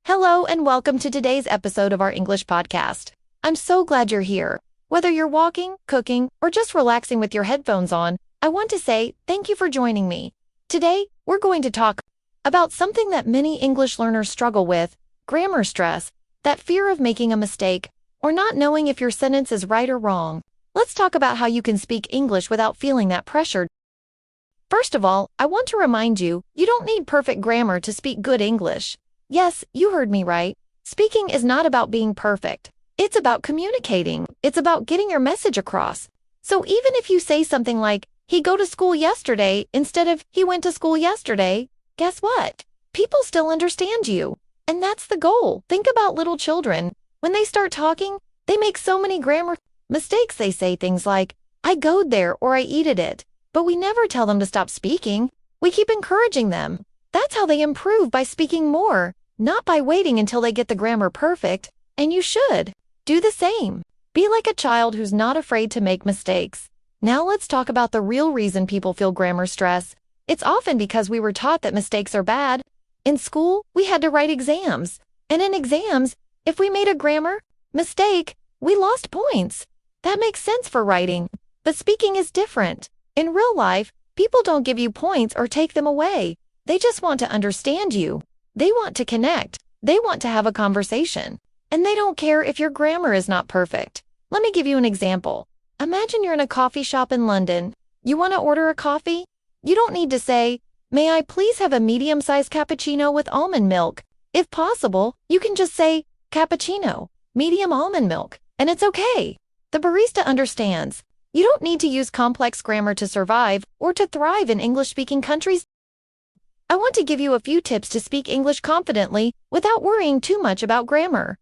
Hello and welcome to today's episode of our English podcast. I'm so glad you're here. Whether you're walking, cooking, or just relaxing with your headphones on, I want to say thank you for joining me. Today, we're going to talk about something that many English learners struggle with, grammar stress, that fear of making a mistake, or not knowing if your sentence is right or wrong. Let's talk about how you can speak English without feeling that pressure. First of all, I want to remind you, you don't need perfect grammar to speak good English. Yes, you heard me right. Speaking is not about being perfect. It's about communicating. It's about getting your message across. So even if you say something like, he go to school yesterday instead of he went to school yesterday, guess what? People still understand you. And that's the goal. Think about little children. When they start talking, they make so many grammar mistakes. They say things like, I goed there or I eated it. But we never tell them to stop speaking. We keep encouraging them. That's how they improve, by speaking more, not by waiting until they get the grammar perfect. And you should do the same. Be like a child who's not afraid to make mistakes. Now let's talk about the real reason people feel grammar stress. It's often because we were taught that mistakes are bad. In school, we had to write exams. And in exams, if we made a grammar mistake, we lost points. That makes sense for writing. But speaking is different. In real life, people don't give you points or take them away. They just want to understand you. They want to connect. They want to have a conversation. And they don't care if your grammar is not perfect. Let me give you an example. Imagine you're in a coffee shop in London. You want to order a coffee? You don't need to say, may I please have a medium-sized cappuccino with almond milk? If possible, you can just say, cappuccino, medium almond milk, and it's okay. The barista understands. You don't need to use complex grammar to survive or to thrive in English-speaking countries. I want to give you a few tips to speak English confidently without worrying too much about grammar.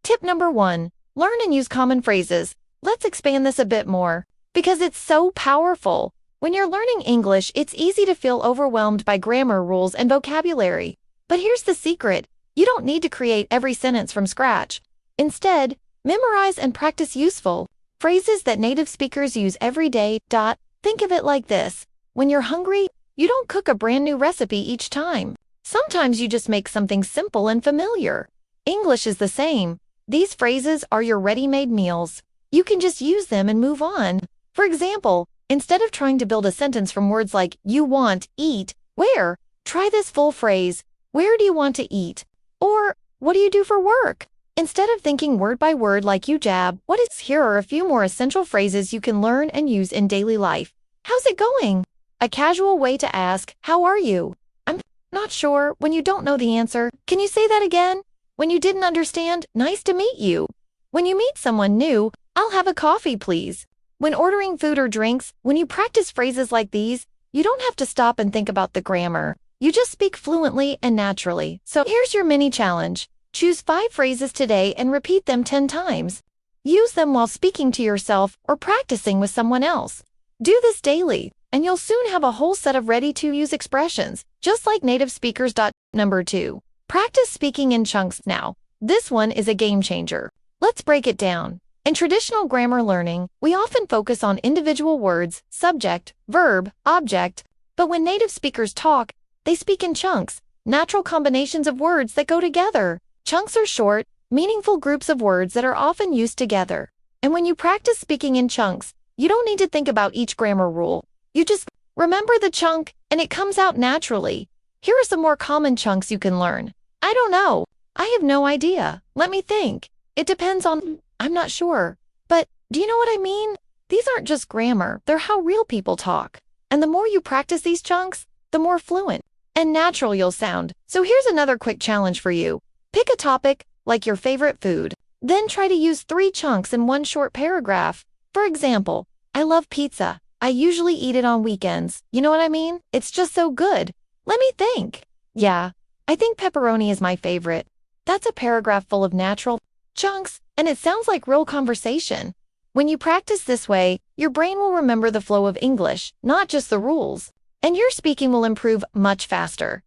Tip number 1. Learn and use common phrases. Let's expand this a bit more, because it's so powerful. When you're learning English, it's easy to feel overwhelmed by grammar rules and vocabulary. But here's the secret. You don't need to create every sentence from scratch. Instead, memorize and practice useful phrases that native speakers use every day. Think of it like this. When you're hungry, you don't cook a brand new recipe each time. Sometimes you just make something simple and familiar. English is the same. These phrases are your ready-made meals. You can just use them and move on. For example, instead of trying to build a sentence from words like you want, eat, where, try this full phrase. Where do you want to eat? Or, what do you do for work? Instead of thinking word by word like you jab, here are a few more essential phrases you can learn and use in daily life. How's it going? A casual way to ask, how are you? I'm not sure. When you don't know the answer, can you say that again? When you didn't understand, nice to meet you. When you meet someone new, I'll have a coffee, please. When ordering food or drinks, when you practice phrases like these, you don't have to stop and think about the grammar. You just speak fluently and naturally. So here's your mini challenge. Choose 5 phrases today and repeat them 10 times. Use them while speaking to yourself or practicing with someone else. Do this daily, and you'll soon have a whole set of ready-to-use expressions, just like native speakers. Number 2. Practice speaking in chunks now. This one is a game changer. Let's break it down. In traditional grammar learning, we often focus on individual words, subject, verb, object, but when native speakers talk, they speak in chunks, natural combinations of words that go together. Chunks are short, meaningful groups of words that are often used together. And when you practice speaking in chunks, you don't need to think about each grammar rule. You just remember the chunk, and it comes out naturally. Here are some more common chunks you can learn. I don't know. I have no idea. Let me think. It depends on, I'm not sure. But, do you know what I mean? These aren't just grammar, they're how real people talk. And the more you practice these chunks, the more fluent and natural you'll sound. So here's another quick challenge for you. Pick a topic, like your favorite food. Then try to use 3 chunks in one short paragraph. For example, I love pizza. I usually eat it on weekends. You know what I mean? It's just so good. Let me think. Yeah, I think pepperoni is my favorite. That's a paragraph full of natural chunks, and it sounds like real conversation. When you practice this way, your brain will remember the flow of English, not just the rules, and your speaking will improve much faster.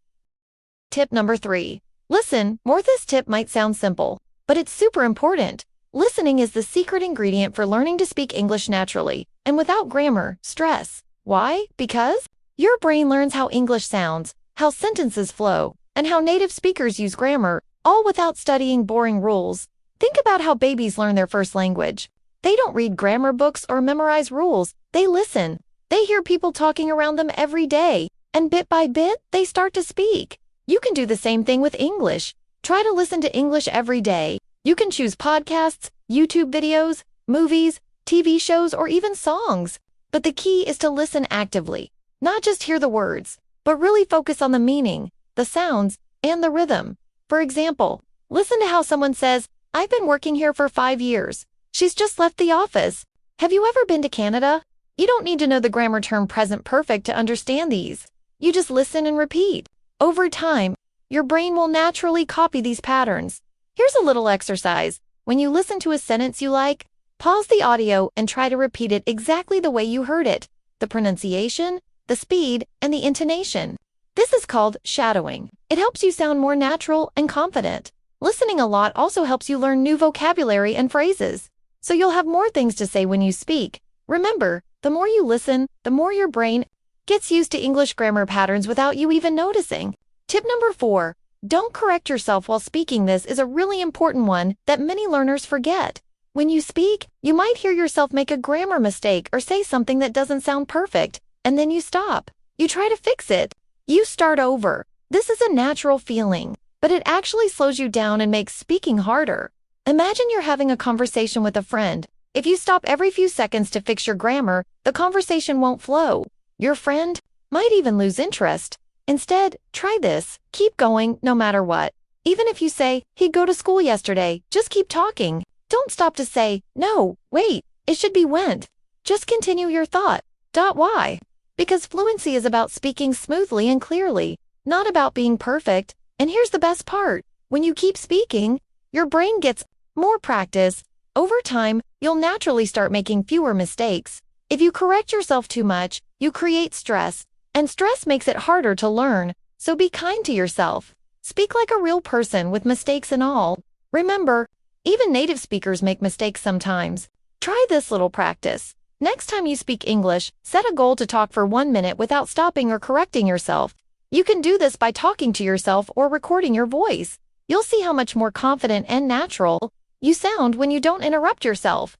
Tip number 3. Listen. This tip might sound simple, but it's super important. Listening is the secret ingredient for learning to speak English naturally, and without grammar, stress. Why? Because your brain learns how English sounds, how sentences flow, and how native speakers use grammar, all without studying boring rules. Think about how babies learn their first language. They don't read grammar books or memorize rules. They listen. They hear people talking around them every day, and bit by bit, they start to speak. You can do the same thing with English. Try to listen to English every day. You can choose podcasts, YouTube videos, movies, TV shows, or even songs. But the key is to listen actively. Not just hear the words, but really focus on the meaning, the sounds, and the rhythm. For example, listen to how someone says, "I've been working here for 5 years. She's just left the office." Have you ever been to Canada? You don't need to know the grammar term present perfect to understand these. You just listen and repeat. Over time, your brain will naturally copy these patterns. Here's a little exercise. When you listen to a sentence you like, pause the audio and try to repeat it exactly the way you heard it. The pronunciation, the speed, and the intonation. This is called shadowing. It helps you sound more natural and confident. Listening a lot also helps you learn new vocabulary and phrases, so you'll have more things to say when you speak. Remember, the more you listen, the more your brain gets used to English grammar patterns without you even noticing. Tip number 4. Don't correct yourself while speaking. This is a really important one that many learners forget. When you speak, you might hear yourself make a grammar mistake or say something that doesn't sound perfect, and then you stop. You try to fix it. You start over. This is a natural feeling, but it actually slows you down and makes speaking harder. Imagine you're having a conversation with a friend. If you stop every few seconds to fix your grammar, the conversation won't flow. Your friend might even lose interest. Instead, try this. Keep going no matter what. Even if you say, "He'd go to school yesterday," just keep talking. Don't stop to say, "No, wait, it should be went." Just continue your thought. Why? Because fluency is about speaking smoothly and clearly, not about being perfect. And here's the best part. When you keep speaking, your brain gets more practice. Over time, you'll naturally start making fewer mistakes. If you correct yourself too much, you create stress, and stress makes it harder to learn. So be kind to yourself. Speak like a real person with mistakes and all. Remember, even native speakers make mistakes sometimes. Try this little practice. Next time you speak English, set a goal to talk for 1 minute without stopping or correcting yourself. You can do this by talking to yourself or recording your voice. You'll see how much more confident and natural you sound when you don't interrupt yourself.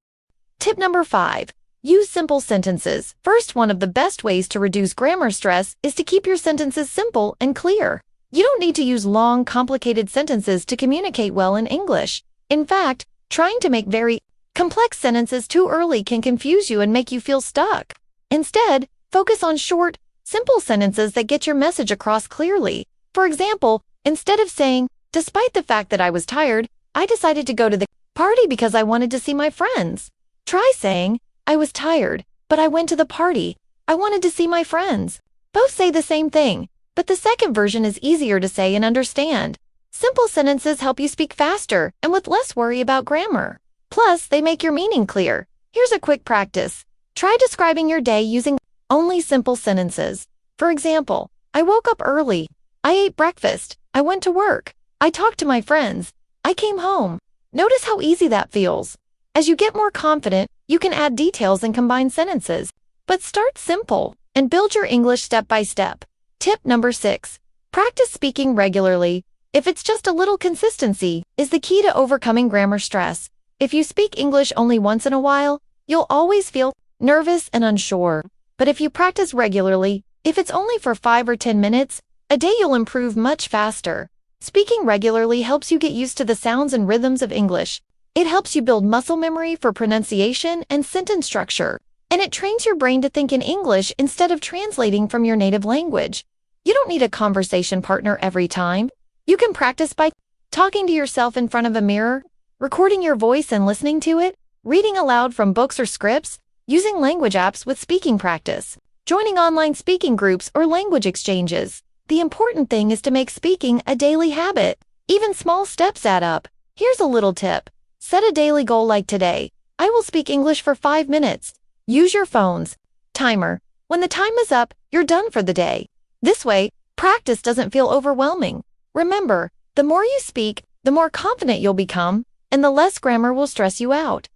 Tip number 5. Use simple sentences. First, one of the best ways to reduce grammar stress is to keep your sentences simple and clear. You don't need to use long, complicated sentences to communicate well in English. In fact, trying to make very complex sentences too early can confuse you and make you feel stuck. Instead, focus on short, simple sentences that get your message across clearly. For example, instead of saying, "Despite the fact that I was tired, I decided to go to the party because I wanted to see my friends." Try saying, "I was tired, but I went to the party. I wanted to see my friends." Both say the same thing, but the second version is easier to say and understand. Simple sentences help you speak faster and with less worry about grammar. Plus, they make your meaning clear. Here's a quick practice. Try describing your day using only simple sentences. For example, "I woke up early. I ate breakfast. I went to work. I talked to my friends. I came home." Notice how easy that feels. As you get more confident, you can add details and combine sentences. But start simple and build your English step by step. Tip number 6. Practice speaking regularly. If it's just a little, consistency is the key to overcoming grammar stress. If you speak English only once in a while, you'll always feel nervous and unsure. But if you practice regularly, if it's only for 5 or 10 minutes, a day, you'll improve much faster. Speaking regularly helps you get used to the sounds and rhythms of English. It helps you build muscle memory for pronunciation and sentence structure. And it trains your brain to think in English instead of translating from your native language. You don't need a conversation partner every time. You can practice by talking to yourself in front of a mirror, recording your voice and listening to it, reading aloud from books or scripts, using language apps with speaking practice, joining online speaking groups or language exchanges. The important thing is to make speaking a daily habit. Even small steps add up. Here's a little tip. Set a daily goal like today. I will speak English for 5 minutes. Use your phone's timer. When the time is up, you're done for the day. This way, practice doesn't feel overwhelming. Remember, the more you speak, the more confident you'll become, and the less grammar will stress you out.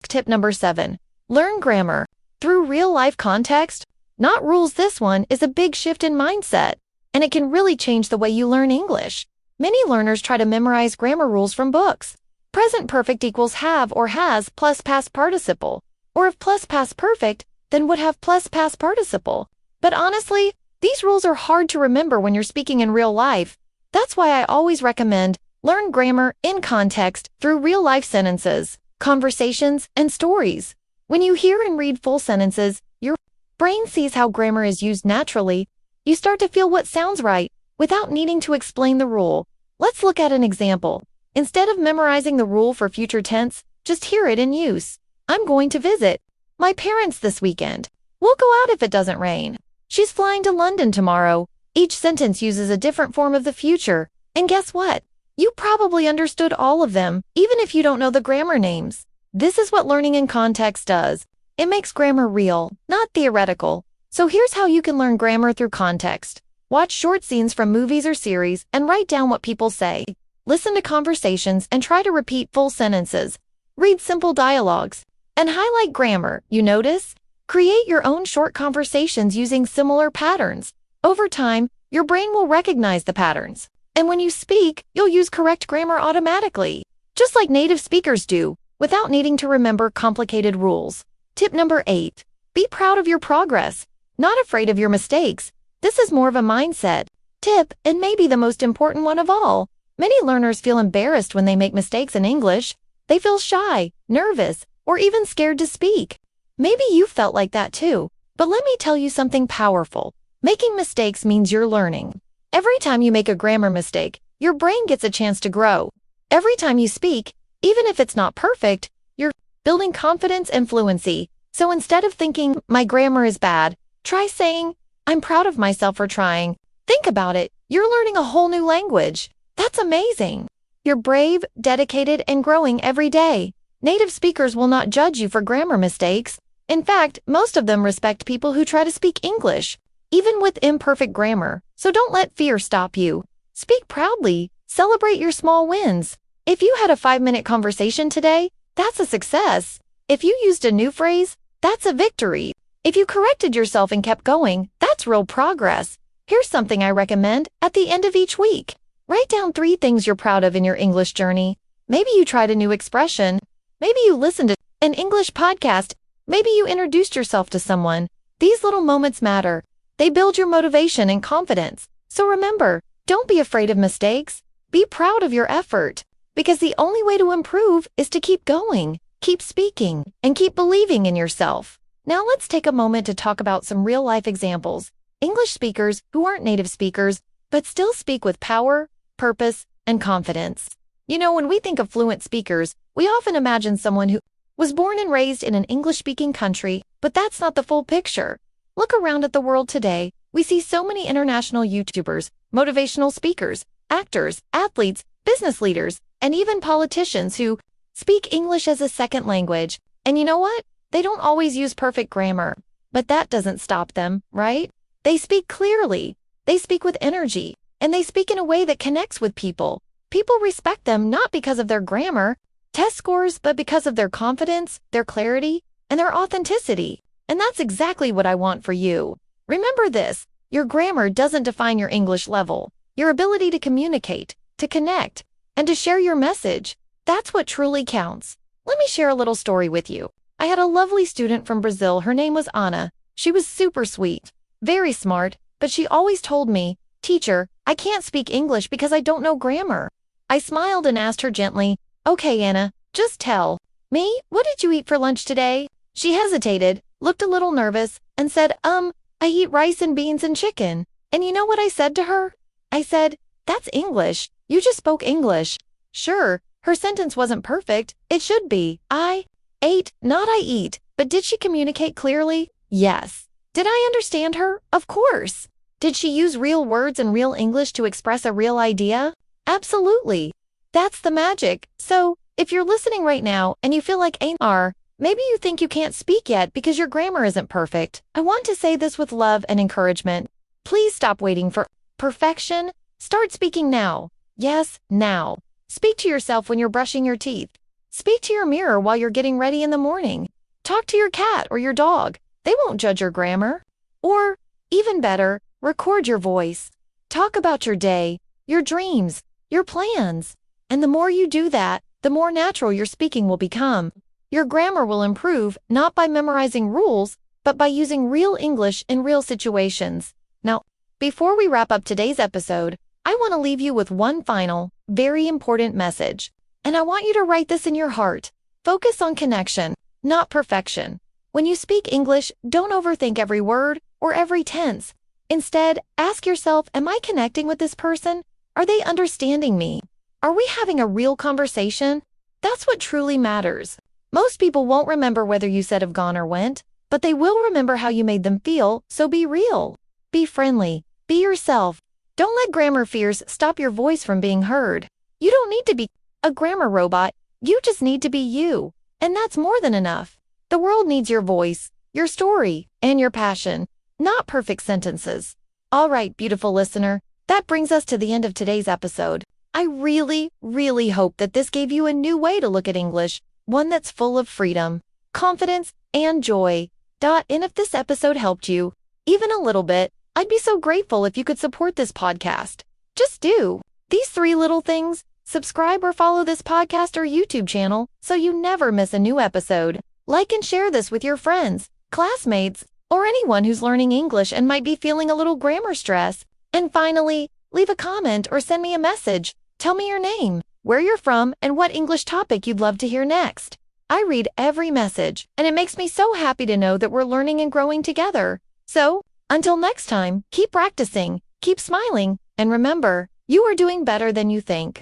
Tip number 7. Learn grammar through real-life context, not rules. This one is a big shift in mindset. and it can really change the way you learn English. Many learners try to memorize grammar rules from books. Present perfect equals have or has plus past participle. Or if plus past perfect, then would have plus past participle. But honestly, these rules are hard to remember when you're speaking in real life. That's why I always recommend learn grammar in context through real-life sentences, conversations, and stories. When you hear and read full sentences, your brain sees how grammar is used naturally. You start to feel what sounds right without needing to explain the rule. Let's look at an example. Instead of memorizing the rule for future tense, just hear it in use. I'm going to visit my parents this weekend. We'll go out if it doesn't rain. She's flying to London tomorrow. Each sentence uses a different form of the future. And guess what? You probably understood all of them, even if you don't know the grammar names. This is what learning in context does. It makes grammar real, not theoretical. So here's how you can learn grammar through context. Watch short scenes from movies or series and write down what people say. Listen to conversations and try to repeat full sentences. Read simple dialogues and highlight grammar you notice. Create your own short conversations using similar patterns. Over time, your brain will recognize the patterns. And when you speak, you'll use correct grammar automatically, just like native speakers do, without needing to remember complicated rules. Tip number 8. Be proud of your progress, not afraid of your mistakes. This is more of a mindset tip and maybe the most important one of all. Many learners feel embarrassed when they make mistakes in English. They feel shy, nervous, or even scared to speak. Maybe you felt like that too, but let me tell you something powerful. Making mistakes means you're learning. Every time you make a grammar mistake, your brain gets a chance to grow. Every time you speak, even if it's not perfect, you're building confidence and fluency. So instead of thinking, my grammar is bad, try saying, I'm proud of myself for trying. Think about it, you're learning a whole new language. That's amazing. You're brave, dedicated, and growing every day. Native speakers will not judge you for grammar mistakes. In fact, most of them respect people who try to speak English, even with imperfect grammar. So don't let fear stop you. Speak proudly. Celebrate your small wins. If you had a 5-minute conversation today, that's a success. If you used a new phrase, that's a victory. If you corrected yourself and kept going, that's real progress. Here's something I recommend at the end of each week. Write down 3 things you're proud of in your English journey. Maybe you tried a new expression. Maybe you listened to an English podcast. Maybe you introduced yourself to someone. These little moments matter. They build your motivation and confidence. So remember, don't be afraid of mistakes. Be proud of your effort. Because the only way to improve is to keep going, keep speaking, and keep believing in yourself. Now let's take a moment to talk about some real-life examples. English speakers who aren't native speakers, but still speak with power, purpose, and confidence. You know, when we think of fluent speakers, we often imagine someone who was born and raised in an English-speaking country, but that's not the full picture. Look around at the world today. We see so many international YouTubers, motivational speakers, actors, athletes, business leaders, and even politicians who speak English as a second language. And you know what? They don't always use perfect grammar, but that doesn't stop them, right? They speak clearly, they speak with energy, and they speak in a way that connects with people. People respect them not because of their grammar, test scores, but because of their confidence, their clarity, and their authenticity. And that's exactly what I want for you. Remember this, your grammar doesn't define your English level. Your ability to communicate, to connect, and to share your message, that's what truly counts. Let me share a little story with you. I had a lovely student from Brazil. Her name was Anna. She was super sweet, very smart, but she always told me, "Teacher, I can't speak English because I don't know grammar." I smiled and asked her gently, "Okay, Anna, just tell me, what did you eat for lunch today?" She hesitated, looked a little nervous, and said, I eat rice and beans and chicken." And you know what I said to her? I said, "That's English. You just spoke English." Sure, her sentence wasn't perfect. It should be. I ate, not I eat. But did she communicate clearly? Yes. Did I understand her? Of course. Did she use real words and real English to express a real idea? Absolutely. That's the magic. So, if you're listening right now and you feel like maybe you think you can't speak yet because your grammar isn't perfect, I want to say this with love and encouragement. Please stop waiting for perfection. Start speaking now. Yes, now. Speak to yourself when you're brushing your teeth. Speak to your mirror while you're getting ready in the morning. Talk to your cat or your dog. They won't judge your grammar. Or, even better, record your voice. Talk about your day, your dreams, your plans. And the more you do that, the more natural your speaking will become. Your grammar will improve not by memorizing rules, but by using real English in real situations. Now, before we wrap up today's episode, I want to leave you with one final, very important message. And I want you to write this in your heart. Focus on connection, not perfection. When you speak English, don't overthink every word or every tense. Instead, ask yourself, am I connecting with this person? Are they understanding me? Are we having a real conversation? That's what truly matters. Most people won't remember whether you said have gone or went, but they will remember how you made them feel, so be real. Be friendly. Be yourself. Don't let grammar fears stop your voice from being heard. You don't need to be a grammar robot. You just need to be you. And that's more than enough. The world needs your voice, your story, and your passion, not perfect sentences. All right, beautiful listener, that brings us to the end of today's episode. I really, really hope that this gave you a new way to look at English, one that's full of freedom, confidence, and joy. And if this episode helped you, even a little bit, I'd be so grateful if you could support this podcast. Just do these 3 little things: subscribe or follow this podcast or YouTube channel so you never miss a new episode. Like and share this with your friends, classmates, or anyone who's learning English and might be feeling a little grammar stress. And finally, leave a comment or send me a message. Tell me your name, where you're from, and what English topic you'd love to hear next. I read every message, and it makes me so happy to know that we're learning and growing together. So, until next time, keep practicing, keep smiling, and remember, you are doing better than you think.